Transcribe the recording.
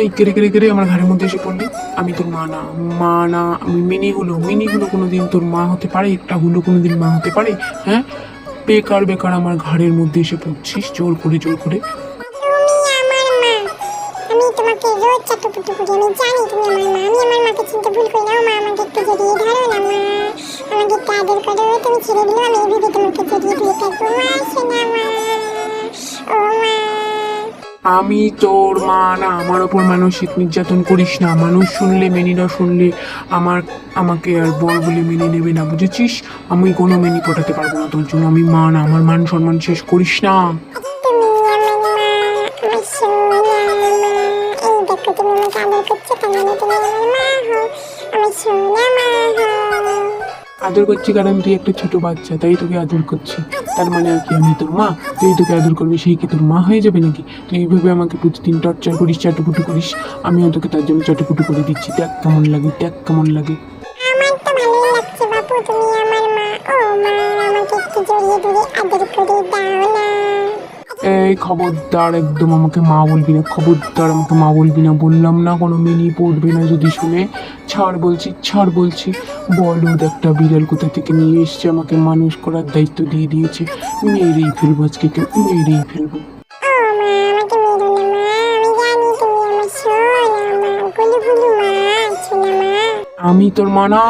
এই কেড়ে কেড়ে কেড়ে আমার ঘরের মধ্যে এসে পড়লি। আমি তোর মা না, মা না, আমি মিনি হলো কোনোদিন তোর মা হতে পারে? একটা হলো কোনোদিন মা হতে পারে? হ্যাঁ, বেকার বেকার আমার ঘরের মধ্যে এসে পড়ছিস জোর করে জোর করে। তুমি আমার মা। আমি তোমাকে রোজ চাটুপুটু করি। আমি জানি তুমি আমার মা। আমি আমার মাকে চিনতে ভুল করি না। ও মা, আমাকে একটু জড়িয়ে ধরো না মা। আমাকে একটু আদর করো। তুমি ছেড়ে দিলে আমি এইভাবে তোমাকে জড়িয়ে ধরে থাকবো মা। সোনা মা, ও মা। আমি তোর মা না, আমার ওপর মানসিক নির্যাতন করিস না। মানুষ শুনলে, মেনিরা শুনলে আমাকে আর বর বলে মেনে নেবে না, বুঝেছিস? আমি কোনো মেনি পটাতে পারবো না তোর জন্য। আমি মা না, আমার মান সম্মান শেষ করিস না। তুমি আমার মা, আমার সোনা মা। এই দেখো তুমি আমাকে আদর করছো, তার মানে তুমি আমার মা হও। আমার সোনা মা হও। আদর করছি কারণ তুই একটা ছোট বাচ্চা, তাই তোকে আদর করছি। তার মানে আর কি আমি তোর মা? তুই তোকে আদর করবি, সেই কি তোর মা হয়ে যাবে নাকি? তুই এইভাবে আমাকে প্রতিদিন টর্চার করিস, চাটুপুটু করিস, আমিও তোকে তার জন্য চাটুপুটু করে দিচ্ছি। দেখ কেমন লাগে, দেখ কেমন লাগে। আমার তো ভালোই লাগছে বাপু, তুমি আমার মা। ও মা, আমাকে একটু জড়িয়ে ধরে আদর করে দাও না। এই খবরদার, একদম আমাকে মা বলবি না, খবরদার আমাকে মা বলবি না, বললাম না? কোনো মিনি পড়বে না যদি শুনে। ছাড় বলছি, ছাড় বলছি। বলদ একটা বিড়াল কোথা থেকে নিয়ে এসছে, আমাকে মানুষ করার দায়িত্ব দিয়ে দিয়েছে। মেরেই ফেলবো আজকে, কেউ মেরেই ফেলবো। ও মা, আমাকে মেরো না মা। আমি জানি তুমি আমার সোনা মা, গুলু গুলু মা, সোনা মা। আমি তোর মা না।